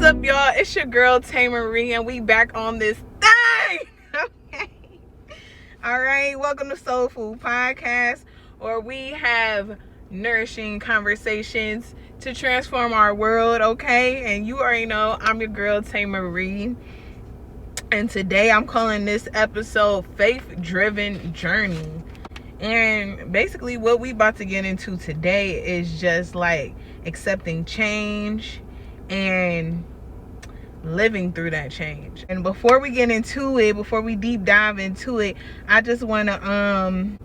up, y'all? It's your girl Taelr'd, and we back on this thing. Okay. All right. Welcome to Soul Food Podcast, where we have nourishing conversations to transform our world. Okay. And you already know I'm your girl Taelr'd, and today I'm calling this episode Faith-Driven Journey. And basically what we about to get into today is just like accepting change and living through that change. And before we get into it, before we deep dive into it, I just want to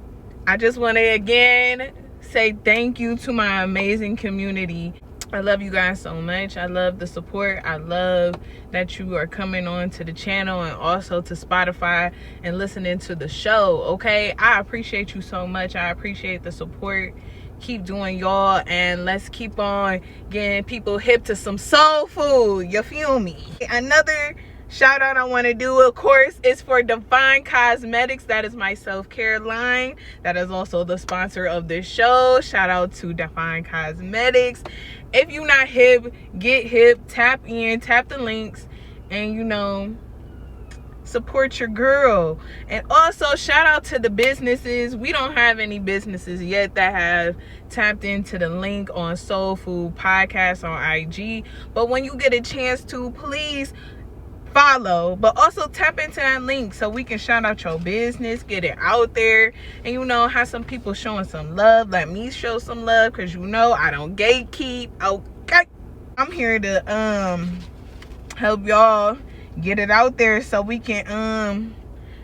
again say thank you to my amazing community. I love you guys so much. I love the support. I love that you are coming on to the channel and also to Spotify and listening to the show. Okay, I appreciate you so much. I appreciate the support. Keep doing y'all, and let's keep on getting people hip to some soul food. You feel me? Another shout out I want to do, of course, is for Divine Cosmetics. That is my self-care line. That is also the sponsor of this show. Shout out to Divine Cosmetics. If you're not hip, get hip. Tap in, tap the links, and support your girl. And also shout out to the businesses. We don't have any businesses yet that have tapped into the link on Soul Food Podcast on IG, but when you get a chance to, please follow, but also tap into that link so we can shout out your business, get it out there, and have some people showing some love. Let me show some love, because I don't gatekeep. Okay, I'm here to help y'all get it out there so we can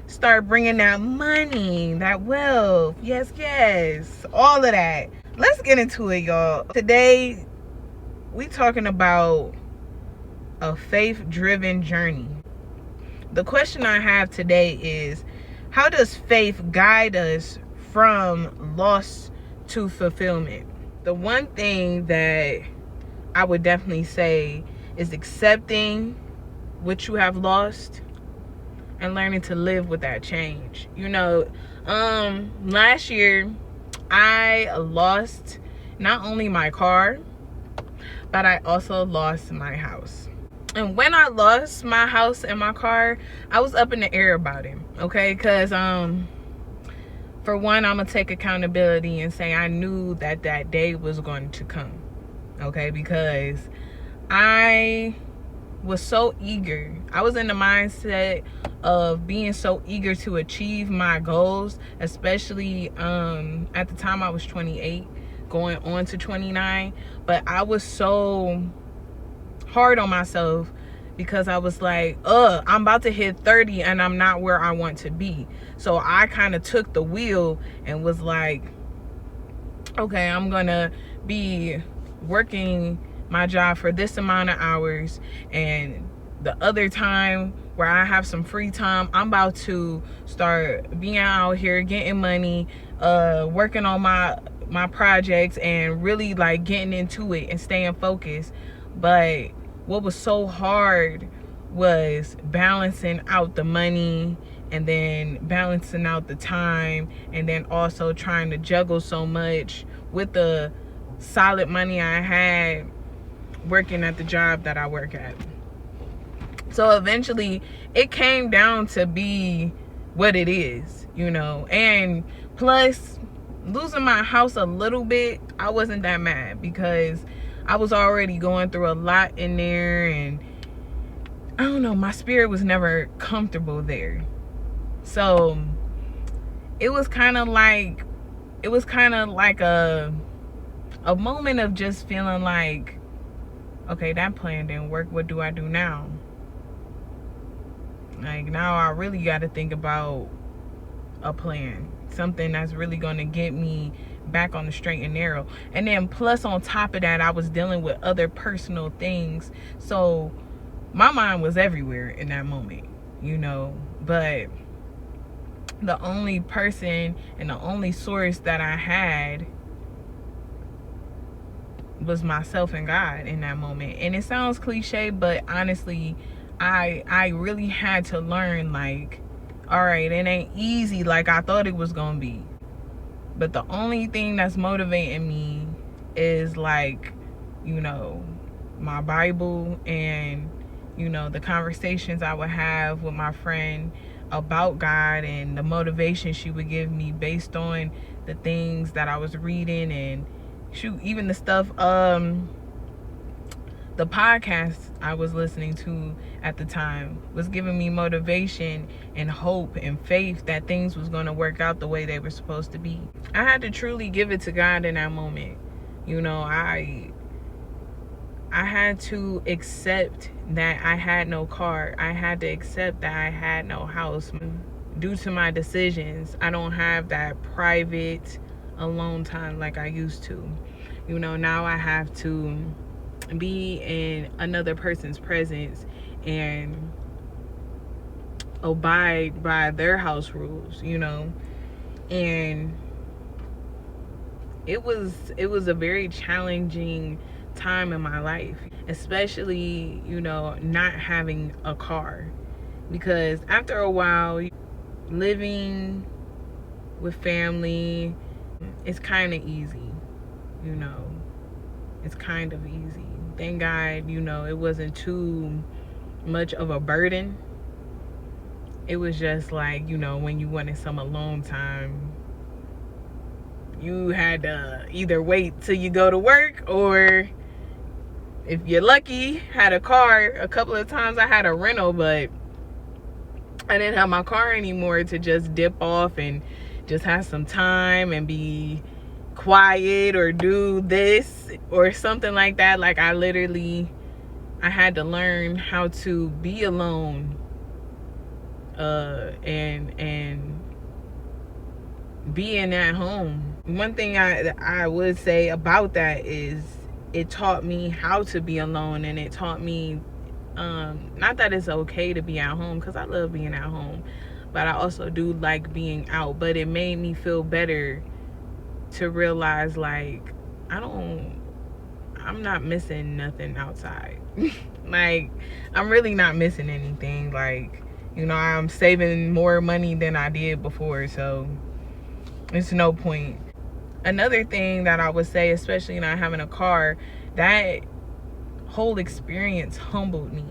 start bringing that money, that wealth, yes, all of that. Let's get into it, y'all. Today we talking about a faith-driven journey. The question I have today is, how does faith guide us from loss to fulfillment? The one thing that I would definitely say is accepting what you have lost and learning to live with that change. Last year I lost not only my car, but I also lost my house. And when I lost my house and my car, I was up in the air about it, okay? Because for one, I'm gonna take accountability and say I knew that day was going to come, okay? Because I was so eager. I was in the mindset of being so eager to achieve my goals, especially at the time I was 28, going on to 29. But I was so hard on myself because I was like, I'm about to hit 30 and I'm not where I want to be. So I kind of took the wheel and was like, okay, I'm gonna be working my job for this amount of hours, and the other time where I have some free time, I'm about to start being out here getting money, working on my projects, and really like getting into it and staying focused. But what was so hard was balancing out the money, and then balancing out the time, and then also trying to juggle so much with the solid money I had working at the job that I work at. So eventually it came down to be what it is, and plus losing my house a little bit, I wasn't that mad because I was already going through a lot in there, and I don't know, my spirit was never comfortable there. So it was kind of like a moment of just feeling like, okay, that plan didn't work. What do I do now? Like, now I really got to think about a plan, something that's really going to get me back on the straight and narrow. And then plus on top of that, I was dealing with other personal things, so my mind was everywhere in that moment, but the only person and the only source that I had was myself and God in that moment. And it sounds cliche, but honestly, I really had to learn, like, all right, it ain't easy like I thought it was gonna be, but the only thing that's motivating me is, like, my Bible and, you know, the conversations I would have with my friend about God and the motivation she would give me based on the things that I was reading, and shoot, even the stuff, the podcast I was listening to at the time was giving me motivation and hope and faith that things was going to work out the way they were supposed to be. I had to truly give it to God in that moment. You know, I had to accept that I had no car. I had to accept that I had no house. Due to my decisions, I don't have that private alone time like I used to. You know, now I have to be in another person's presence and abide by their house rules, you know. And it was a very challenging time in my life, especially, you know, not having a car, because after a while living with family, it's kind of easy, you know. It's kind of easy. Thank God, you know, it wasn't too much of a burden. It was just like, you know, when you wanted some alone time, you had to either wait till you go to work, or if you're lucky, had a car. A couple of times I had a rental, but I didn't have my car anymore to just dip off and just have some time and be quiet or do this or something like that. Like I had to learn how to be alone and being at home. One thing I would say about that is it taught me how to be alone, and it taught me not that it's okay to be at home, because I love being at home, but I also do like being out. But it made me feel better to realize, like, I'm not missing nothing outside. Like, I'm really not missing anything. Like, you know, I'm saving more money than I did before, so it's no point. Another thing that I would say, especially not having a car, that whole experience humbled me.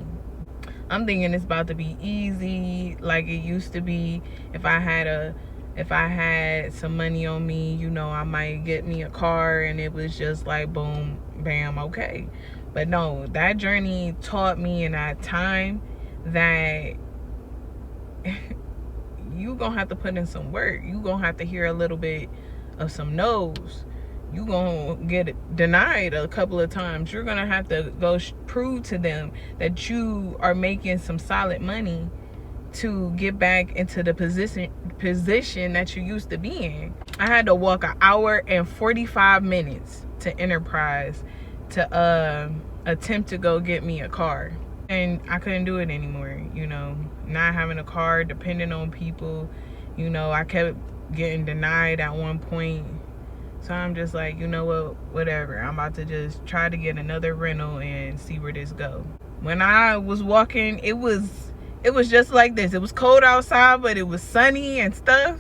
I'm thinking it's about to be easy like it used to be. If I had some money on me, you know, I might get me a car and it was just like boom, bam, okay. But no, that journey taught me in that time that you gonna have to put in some work. You gonna have to hear a little bit of some no's. You gonna get denied a couple of times. You're gonna have to go prove to them that you are making some solid money to get back into the position that you used to be in. I had to walk 1 hour and 45 minutes to Enterprise to attempt to go get me a car, and I couldn't do it anymore. You know, not having a car, depending on people, you know, I kept getting denied at one point. So I'm just like, you know what, whatever. I'm about to just try to get another rental and see where this go. When I was walking, it was just like this. It was cold outside, but it was sunny and stuff.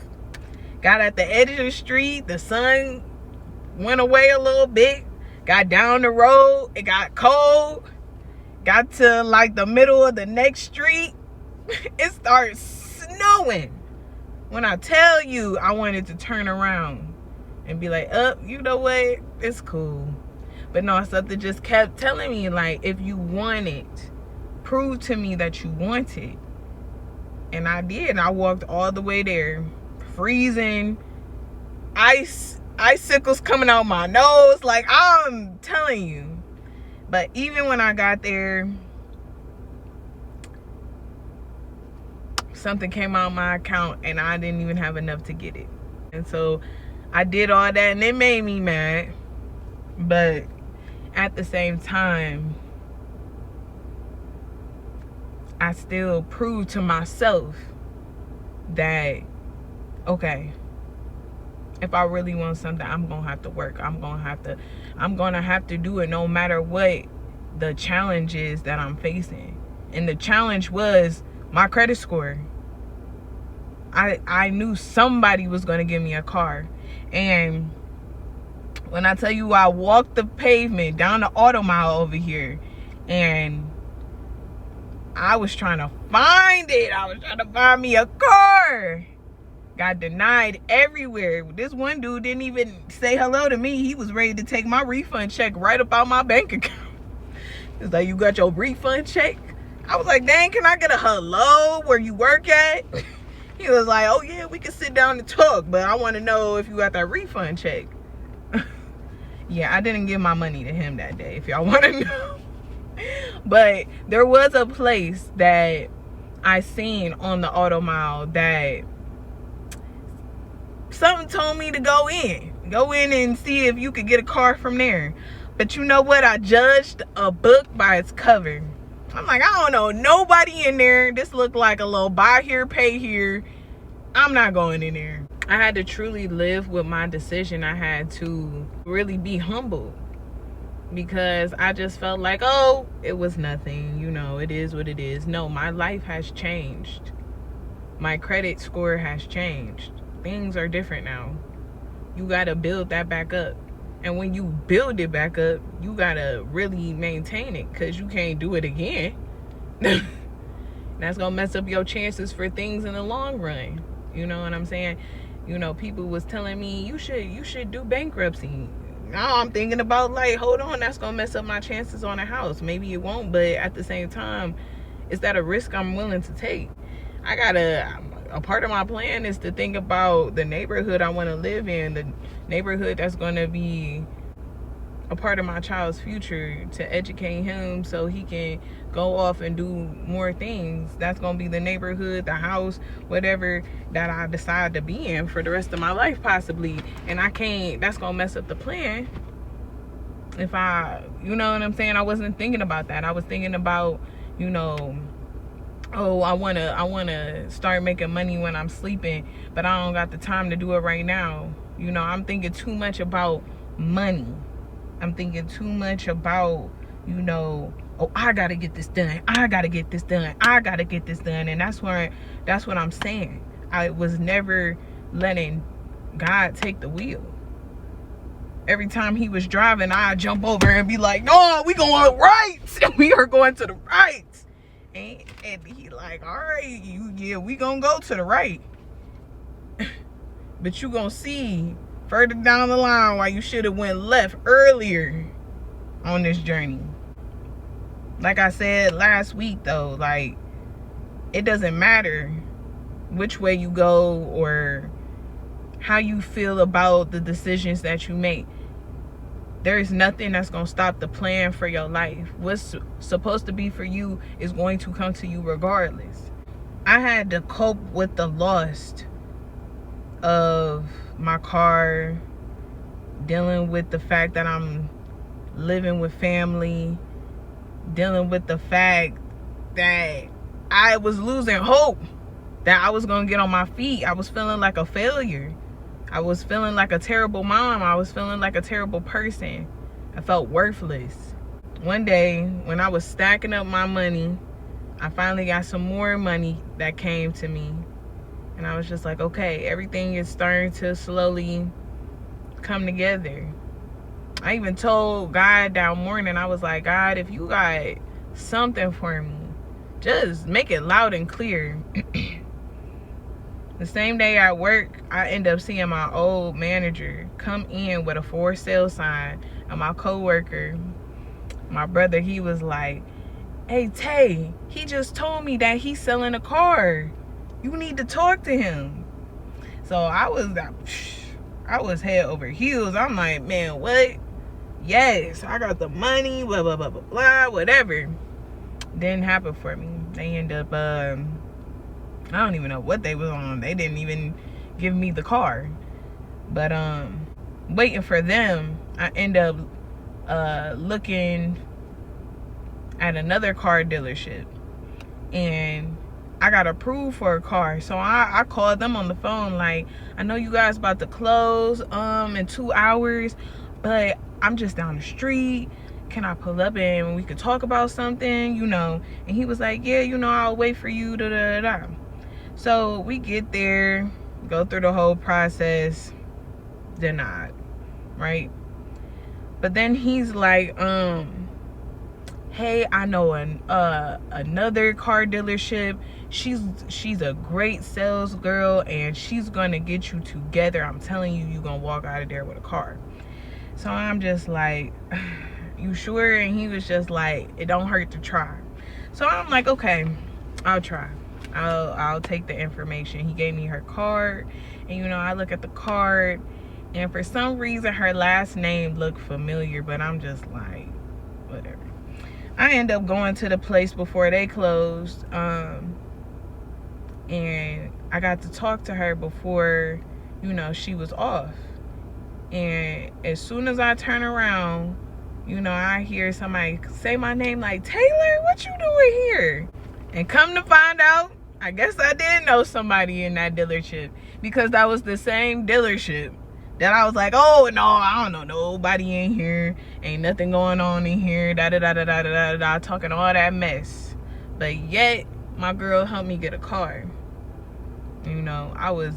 Got at the edge of the street, the sun went away a little bit. Got down the road, it got cold. Got to like the middle of the next street, it started snowing. When I tell you, I wanted to turn around and be like, you know what, it's cool. But no, something just kept telling me, like, if you want it, prove to me that you want it. And I did. I walked all the way there, freezing, icicles coming out my nose, like, I'm telling you. But even when I got there, something came out of my account and I didn't even have enough to get it. And so I did all that and it made me mad. But at the same time, I still proved to myself that, okay, if I really want something, I'm gonna have to work. I'm gonna have to do it no matter what the challenge is that I'm facing. And the challenge was my credit score. I knew somebody was gonna give me a car. And when I tell you, I walked the pavement down the auto mile over here, And I was trying to find it. I was trying to find me a car. Got denied everywhere. This one dude didn't even say hello to me. He was ready to take my refund check right up out my bank account. He was like, you got your refund check? I was like, dang, can I get a hello where you work at? He was like, oh yeah, we can sit down and talk, but I want to know if you got that refund check. Yeah, I didn't give my money to him that day, if y'all want to know. But there was a place that I seen on the auto mile that something told me to go in and see if you could get a car from there. But you know what? I judged a book by its cover. I'm like, I don't know nobody in there. This looked like a little buy here, pay here. I'm not going in there. I had to truly live with my decision. I had to really be humble, because I just felt like, oh, it was nothing. You know, it is what it is. No, my life has changed. My credit score has changed. Things are different now. You got to build that back up. And when you build it back up, you got to really maintain it, because you can't do it again. That's going to mess up your chances for things in the long run. You know what I'm saying? You know, people was telling me, you should do bankruptcy. Now I'm thinking about, like, hold on, that's going to mess up my chances on a house. Maybe it won't, but at the same time, is that a risk I'm willing to take? A part of my plan is to think about the neighborhood I want to live in, the neighborhood that's going to be a part of my child's future, to educate him so he can go off and do more things. That's going to be the neighborhood, the house, whatever that I decide to be in for the rest of my life, possibly. And that's going to mess up the plan if you know what I'm saying? I wasn't thinking about that. I was thinking about, you know, oh, I wanna start making money when I'm sleeping, but I don't got the time to do it right now. You know, I'm thinking too much about money. I'm thinking too much about, you know, oh, I gotta get this done. I gotta get this done. I gotta get this done. And that's what I'm saying. I was never letting God take the wheel. Every time he was driving, I'd jump over and be like, no, we going right. We are going to the right. And he like, all right, we gonna go to the right. But you gonna see further down the line why you should have went left earlier on this journey. Like I said last week though, like, it doesn't matter which way you go or how you feel about the decisions that you make. There is nothing that's going to stop the plan for your life. What's supposed to be for you is going to come to you regardless. I had to cope with the loss of my car, dealing with the fact that I'm living with family, dealing with the fact that I was losing hope that I was going to get on my feet. I was feeling like a failure. I was feeling like a terrible mom. I was feeling like a terrible person. I felt worthless. One day, when I was stacking up my money, I finally got some more money that came to me. And I was just like, okay, everything is starting to slowly come together. I even told God that morning, I was like, God, if you got something for me, just make it loud and clear. The same day at work, I end up seeing my old manager come in with a for sale sign. And my coworker, my brother, he was like, hey, Tay, he just told me that he's selling a car. You need to talk to him. So I was head over heels. I'm like, man, what? Yes, I got the money, blah, blah, blah, blah, blah, whatever. Didn't happen for me. They end up, I don't even know what they was on. They didn't even give me the car. But waiting for them, I end up looking at another car dealership. And I got approved for a car. So I called them on the phone like, I know you guys about to close in 2 hours, but I'm just down the street. Can I pull up and we could talk about something, you know? And he was like, yeah, you know, I'll wait for you, da da da. So we get there, go through the whole process, denied, right? But then he's like, hey, I know another car dealership. She's a great sales girl, and she's gonna get you together. I'm telling you, you're gonna walk out of there with a car. So I'm just like, you sure? And he was just like, it don't hurt to try. So I'm like, okay, I'll try. I'll take the information. He gave me her card, and you know, I look at the card, and for some reason her last name looked familiar, but I'm just like, whatever. I end up going to the place before they closed, and I got to talk to her before, you know, she was off. And as soon as I turn around, you know, I hear somebody say my name like, Taylor, what you doing here? And come to find out, I guess I did know somebody in that dealership, because that was the same dealership that I was like, oh no, I don't know nobody in here, ain't nothing going on in here, da da da da da da da, talking all that mess. But yet my girl helped me get a car. You know, I was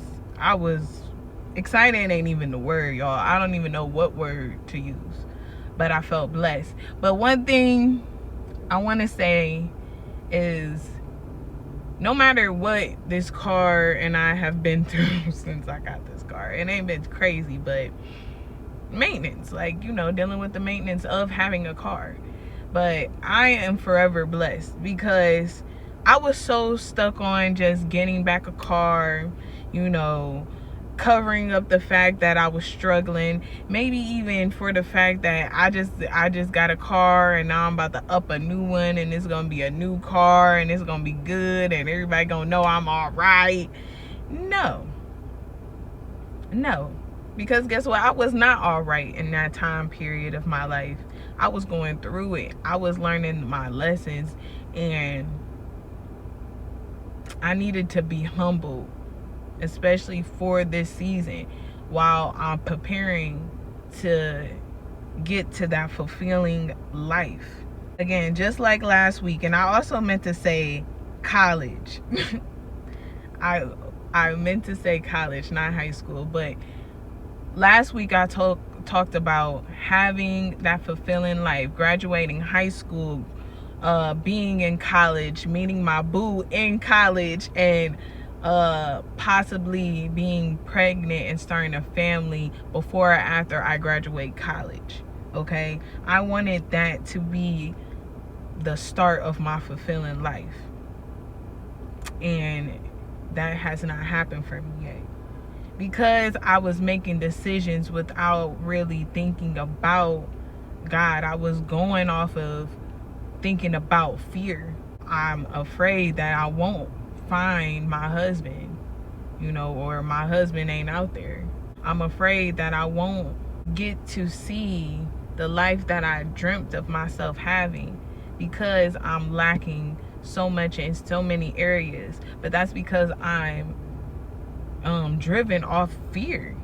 excited ain't even the word, y'all. I don't even know what word to use, but I felt blessed. But one thing I want to say is, no matter what this car and I have been through since I got this car, it ain't been crazy, but maintenance, like, you know, dealing with the maintenance of having a car. But I am forever blessed, because I was so stuck on just getting back a car, you know, covering up the fact that I was struggling, maybe even for the fact that I just got a car, and now I'm about to up a new one, and it's gonna be a new car, and it's gonna be good, and everybody gonna know I'm all right. No, because guess what? I was not all right in that time period of my life. I was going through it. I was learning my lessons, and I needed to be humbled, especially for this season, while I'm preparing to get to that fulfilling life. Again, just like last week, and I also meant to say college. I meant to say college, not high school, but last week I talked about having that fulfilling life, graduating high school, being in college, meeting my boo in college, and possibly being pregnant and starting a family before or after I graduate college. Okay, I wanted that to be the start of my fulfilling life, and that has not happened for me yet, because I was making decisions without really thinking about God. I was going off of thinking about fear. I'm afraid that I won't find my husband, you know, or my husband ain't out there. I'm afraid that I won't get to see the life that I dreamt of myself having, because I'm lacking so much in so many areas. But that's because I'm driven off fear.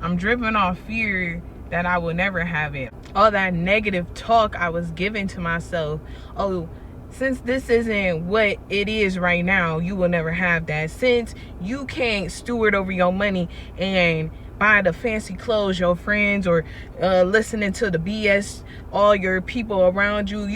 I'm driven off fear that I will never have it. All that negative talk I was giving to myself. Oh, since this isn't what it is right now, you will never have that. Since you can't steward over your money and buy the fancy clothes your friends, or listening to the BS all your people around you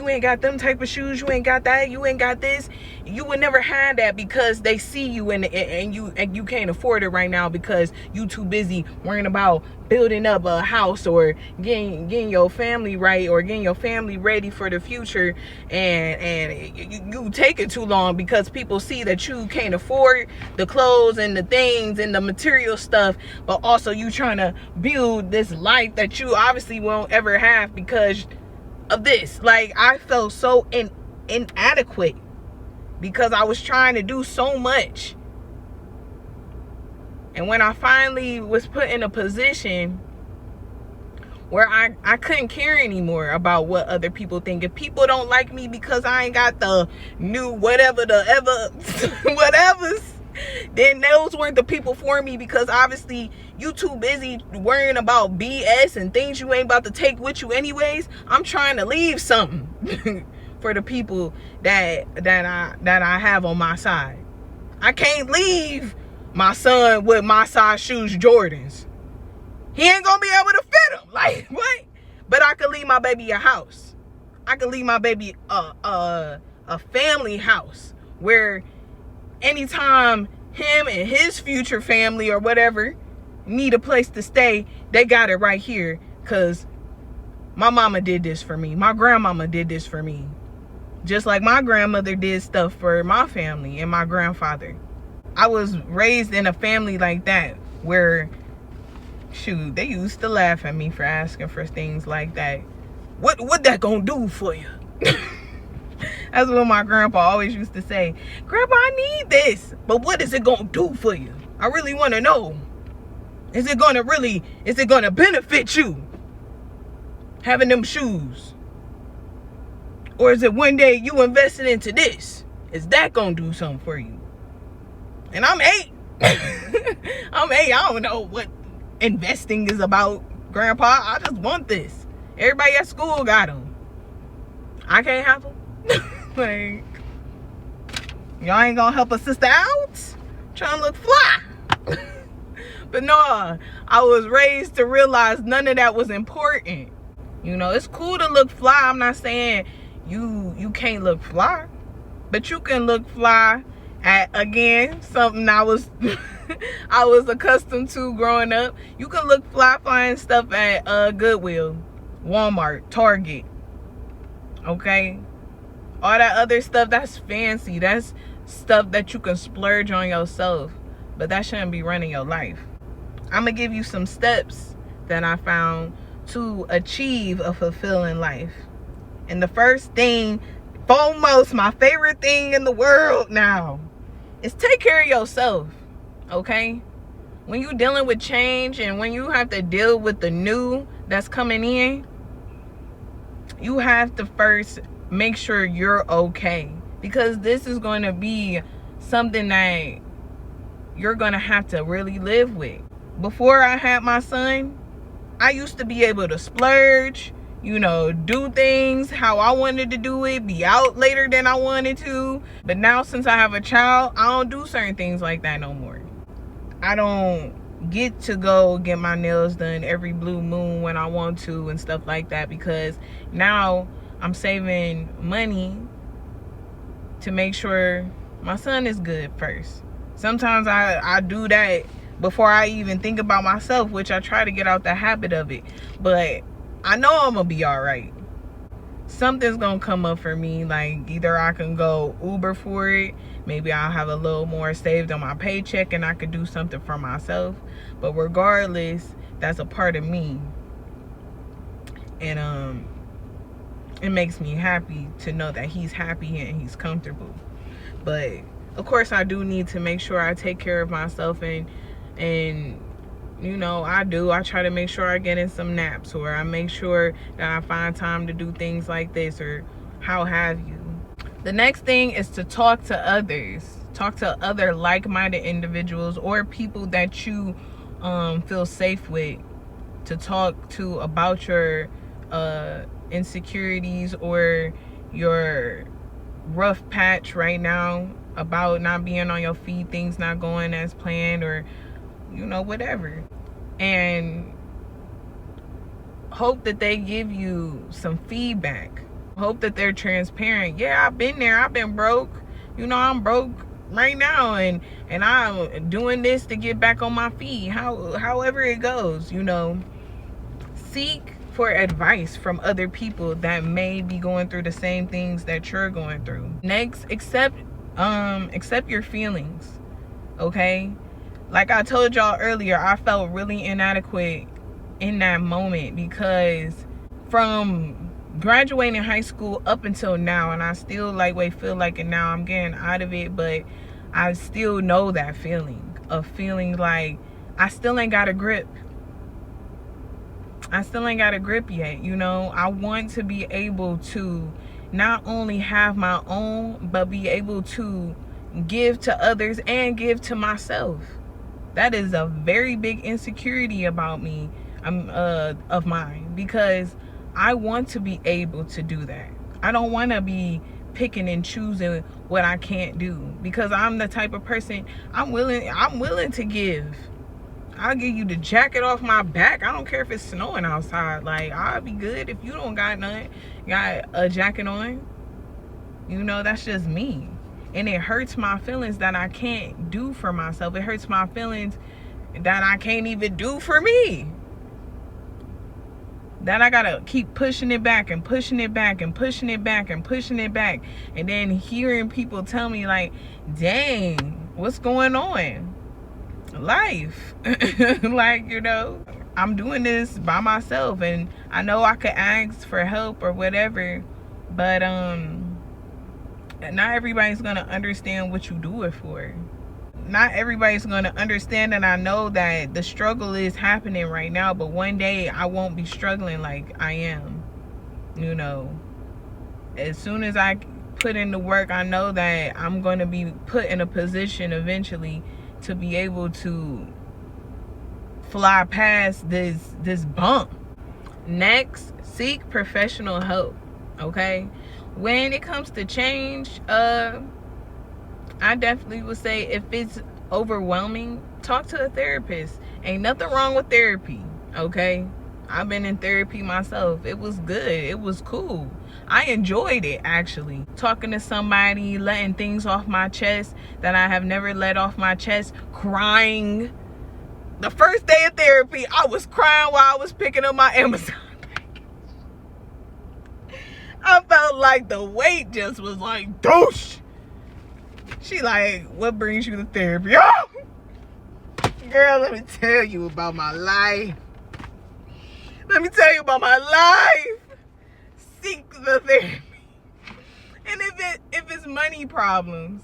ain't got them type of shoes, you ain't got that, you ain't got this, you would never have that, because they see you and you can't afford it right now, because you too busy worrying about building up a house, or getting your family right, or getting your family ready for the future, and you take it too long because people see that you can't afford the clothes and the things and the material stuff, but also you trying to build this life that you obviously won't ever have because of this. Like, I felt so inadequate because I was trying to do so much. And when I finally was put in a position where I couldn't care anymore about what other people think. If people don't like me because I ain't got the new whatever the ever whatevers, then those weren't the people for me, because obviously you too busy worrying about BS and things you ain't about to take with you anyways. I'm trying to leave something for the people that I have on my side. I can't leave my son with my size shoes, Jordans. He ain't gonna be able to fit them. Like, what? But I could leave my baby a house. I could leave my baby a family house where anytime him and his future family or whatever need a place to stay, they got it right here. Because my mama did this for me. My grandmama did this for me. Just like my grandmother did stuff for my family and my grandfather. I was raised in a family like that where, shoot, they used to laugh at me for asking for things like that. What that gonna do for you? That's what my grandpa always used to say. Grandpa, I need this, but what is it gonna do for you? I really want to know. Is it gonna benefit you having them shoes? Or is it one day you invested into this? Is that gonna do something for you? And I'm 8. I'm 8. I don't know what investing is about, Grandpa. I just want this. Everybody at school got them. I can't have them. Like, y'all ain't gonna help a sister out? Trying to look fly. But no, I was raised to realize none of that was important. You know, it's cool to look fly. I'm not saying you can't look fly, but you can look fly at, again, something I was I was accustomed to growing up. You can look fly flying stuff at Goodwill, Walmart, Target. Okay, all that other stuff, that's fancy. That's stuff that you can splurge on yourself, but that shouldn't be running your life. I'm gonna give you some steps that I found to achieve a fulfilling life. And the first thing, foremost, my favorite thing in the world now, is take care of yourself. Okay, when you're dealing with change and when you have to deal with the new that's coming in, you have to first make sure you're okay, because this is going to be something that you're going to have to really live with. Before I had my son, I used to be able to splurge, you know, do things how I wanted to do it, be out later than I wanted to. But now, since I have a child, I don't do certain things like that no more. I don't get to go get my nails done every blue moon when I want to and stuff like that, because now I'm saving money to make sure my son is good first. Sometimes I do that before I even think about myself, which I try to get out the habit of it. But I know I'm gonna be all right. Something's gonna come up for me. Like, either I can go Uber for it, maybe I'll have a little more saved on my paycheck and I could do something for myself. But regardless, that's a part of me. And it makes me happy to know that he's happy and he's comfortable. But of course, I do need to make sure I take care of myself, and you know, I try to make sure I get in some naps, or I make sure that I find time to do things like this, or how have you. The next thing is to talk to others. Talk to other like-minded individuals or people that you feel safe with to talk to about your insecurities or your rough patch right now, about not being on your feet, things not going as planned, or you know, whatever. And hope that they give you some feedback. Hope that they're transparent. Yeah, I've been there. I've been broke. You know, I'm broke right now, and I'm doing this to get back on my feet. However it goes, you know, seek for advice from other people that may be going through the same things that you're going through. Next, accept your feelings. Okay, like I told y'all earlier, I felt really inadequate in that moment, because from graduating high school up until now, and I still feel like it now, I'm getting out of it, but I still know that feeling of feeling like I still ain't got a grip. I still ain't got a grip yet, you know. I want to be able to not only have my own, but be able to give to others and give to myself. That is a very big insecurity about me, of mine, because I want to be able to do that. I don't want to be picking and choosing what I can't do, because I'm the type of person, I'm willing to give. I'll give you the jacket off my back. I don't care if it's snowing outside. Like, I'll be good if you don't got nothing. Got a jacket on. You know, that's just me. And it hurts my feelings that I can't do for myself. It hurts my feelings that I can't even do for me. That I gotta keep pushing it back and pushing it back and pushing it back and pushing it back. And then hearing people tell me like, dang, what's going on? Life. Like, you know, I'm doing this by myself, and I know I could ask for help or whatever, but not everybody's gonna understand what you do it for. Not everybody's gonna understand, and I know that the struggle is happening right now, but one day I won't be struggling like I am. You know, as soon as I put in the work, I know that I'm gonna be put in a position eventually to be able to fly past this bump. Next, seek professional help. Okay, when it comes to change, I definitely would say if it's overwhelming, talk to a therapist. Ain't nothing wrong with therapy, okay? I've been in therapy myself. It was good. It was cool. I enjoyed it, actually. Talking to somebody, letting things off my chest that I have never let off my chest. Crying. The first day of therapy, I was crying while I was picking up my Amazon package. I felt like the weight just was like, douche. She like, what brings you to therapy? Oh! Girl, let me tell you about my life. Let me tell you about my life. Seek the therapy. And if it's money problems,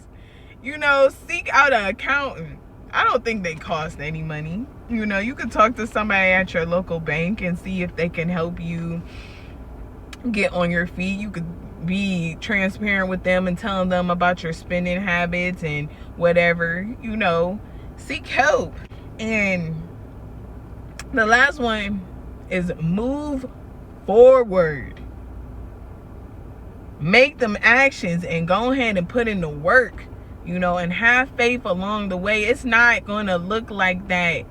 you know, seek out an accountant. I don't think they cost any money. You know, you could talk to somebody at your local bank and see if they can help you get on your feet. You could be transparent with them and telling them about your spending habits and whatever. You know, seek help. And the last one is move forward. Make them actions and go ahead and put in the work, you know, and have faith along the way. It's not going to look like that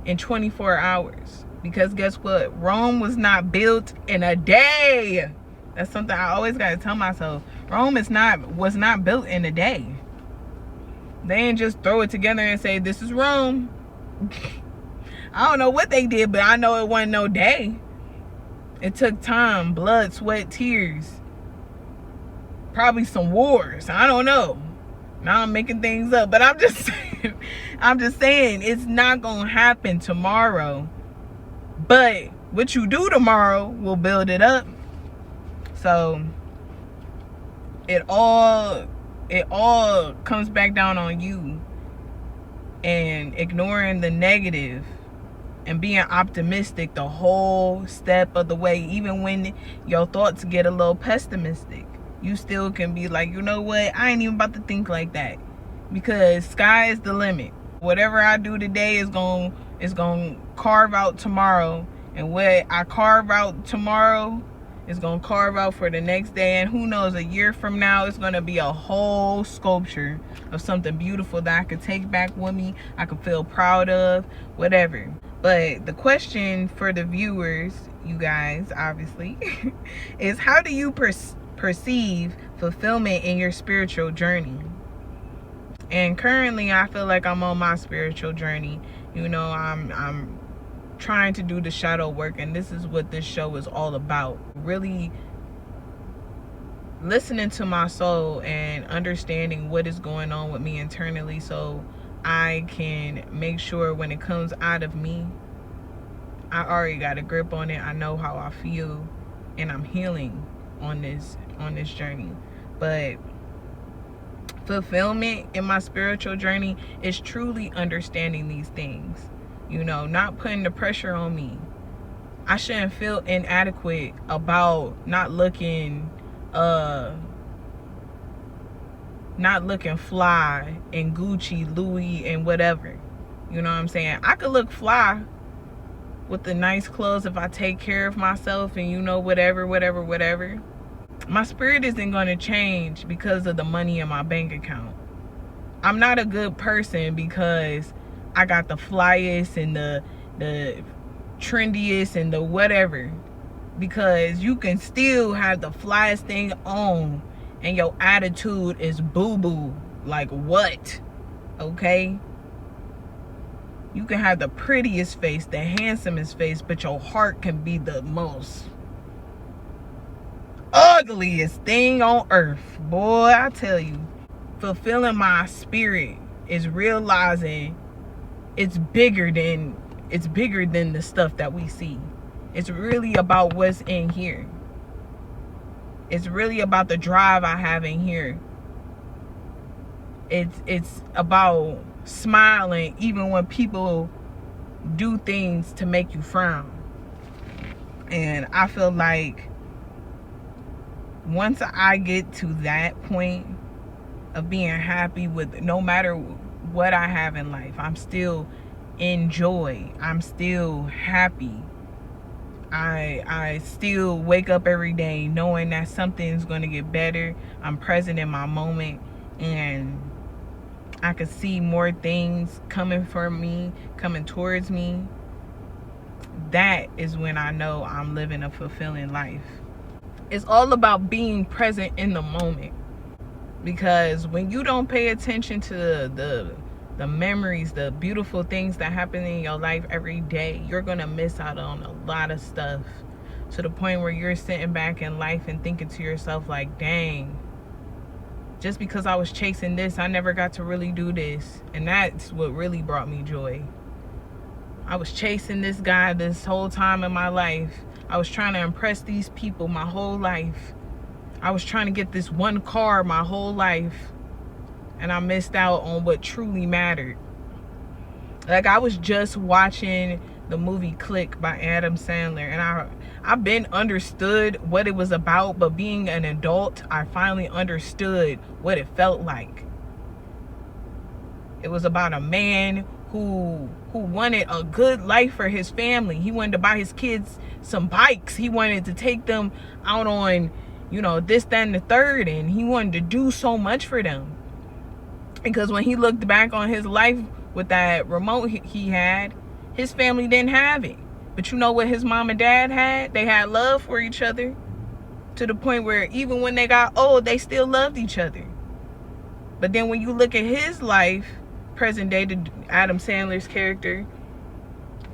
in 24 hours. Because guess what? Rome was not built in a day. That's something I always got to tell myself. Rome was not built in a day. They didn't just throw it together and say, this is Rome. I don't know what they did, but I know it wasn't no day. It took time, blood, sweat, tears. Probably some wars. I don't know. Now I'm making things up, but I'm just saying it's not going to happen tomorrow. But what you do tomorrow will build it up. So it all comes back down on you, and ignoring the negative and being optimistic the whole step of the way. Even when your thoughts get a little pessimistic, you still can be like, you know what, I ain't even about to think like that, because sky is the limit. Whatever I do today is going to carve out tomorrow, and what I carve out tomorrow is going to carve out for the next day. And who knows, a year from now it's going to be a whole sculpture of something beautiful that I could take back with me, I could feel proud of, whatever. But the question for the viewers, you guys, obviously, is how do you perceive fulfillment in your spiritual journey? And currently I feel like I'm on my spiritual journey. You know, I'm trying to do the shadow work, and this is what this show is all about. Really listening to my soul and understanding what is going on with me internally, so I can make sure when it comes out of me, I already got a grip on it. I know how I feel, and I'm healing on this journey. But fulfillment in my spiritual journey is truly understanding these things. You know, not putting the pressure on me. I shouldn't feel inadequate about not looking fly in Gucci, Louis, and whatever. You know what I'm saying? I could look fly with the nice clothes if I take care of myself and, you know, whatever. My spirit isn't going to change because of the money in my bank account. I'm not a good person because I got the flyest and the trendiest and the whatever, because you can still have the flyest thing on and your attitude is boo-boo. Like what? Okay? You can have the prettiest face, the handsomest face, but your heart can be the most ugliest thing on earth. Boy, I tell you, fulfilling my spirit is realizing it's bigger than the stuff that we see. It's really about what's in here. It's really about the drive I have in here. It's about smiling even when people do things to make you frown. And I feel like once I get to that point of being happy with no matter what I have in life, I'm still in joy. I'm still happy. I still wake up every day knowing that something's going to get better. I'm present in my moment, and I can see more things coming towards me. That is when I know I'm living a fulfilling life. It's all about being present in the moment, because when you don't pay attention to the memories, the beautiful things that happen in your life every day, you're gonna miss out on a lot of stuff, to the point where you're sitting back in life and thinking to yourself like, dang, just because I was chasing this, I never got to really do this. And that's what really brought me joy. I was chasing this guy this whole time in my life. I was trying to impress these people my whole life. I was trying to get this one car my whole life, and I missed out on what truly mattered. Like, I was just watching the movie Click by Adam Sandler, and I've been understood what it was about, but being an adult, I finally understood what it felt like. It was about a man who wanted a good life for his family. He wanted to buy his kids some bikes. He wanted to take them out on, this, that, and the third, and he wanted to do so much for them. Because when he looked back on his life with that remote he had, his family didn't have it. But you know what his mom and dad had? They had love for each other, to the point where even when they got old, they still loved each other. But then when you look at his life, present day, to Adam Sandler's character,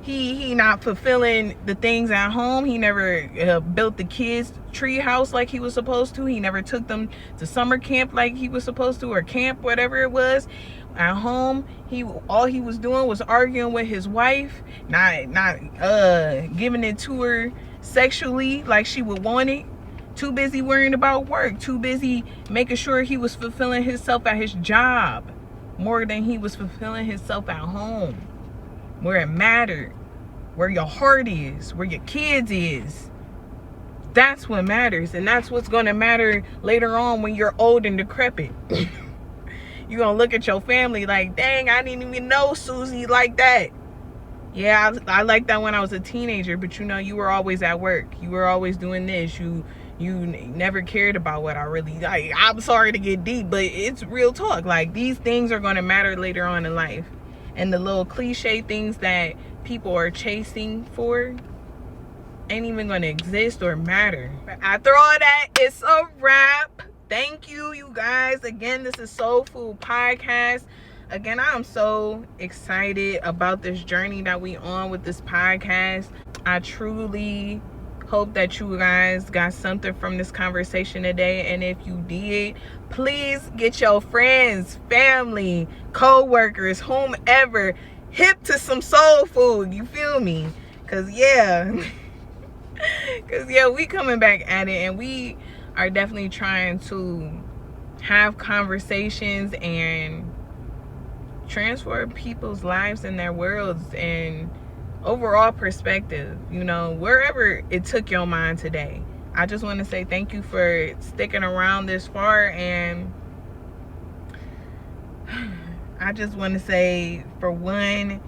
he not fulfilling the things at home. He never built the kids' tree house like he was supposed to. He never took them to summer camp like he was supposed to, or camp, whatever it was. At home, all he was doing was arguing with his wife, not giving it to her sexually like she would want it. Too busy worrying about work. Too busy making sure he was fulfilling himself at his job more than he was fulfilling himself at home, where it mattered, where your heart is, where your kids is. That's what matters, and that's what's going to matter later on when you're old and decrepit. You're going to look at your family like, dang, I didn't even know Susie like that. Yeah, I liked that when I was a teenager, but you were always at work. You were always doing this. You never cared about what I really like. I'm sorry to get deep, but it's real talk. Like, these things are going to matter later on in life. And the little cliche things that people are chasing for ain't even going to exist or matter. But after all that, it's a wrap. Thank you, you guys. Again, this is Soul Food Podcast. Again, I'm so excited about this journey that we on with this podcast. I truly hope that you guys got something from this conversation today. And if you did, please get your friends, family, co-workers, whomever, hip to some soul food. You feel me? Because yeah, we coming back at it, and we are definitely trying to have conversations and transform people's lives and their worlds and overall perspective, wherever it took your mind today. I just want to say thank you for sticking around this far, and I just want to say, for one,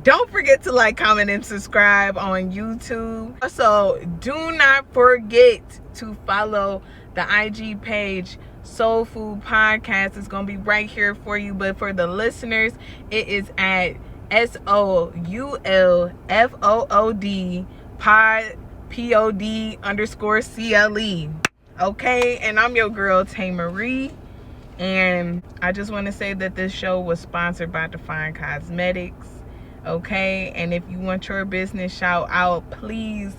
don't forget to like, comment, and subscribe on YouTube. Also, do not forget to follow the IG page, Soul Food Podcast. It's going to be right here for you. But for the listeners, it is at SOULFOOD pod POD_CLE. Okay, and I'm your girl Taelr'd, and I just want to say that this show was sponsored by Define Cosmetics. Okay, and if you want your business shout out, please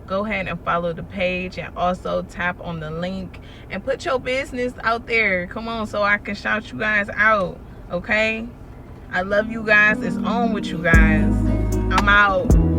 go ahead and follow the page, and also tap on the link and put your business out there. Come on, so I can shout you guys out. Okay, I love you guys. It's on with you guys. I'm out.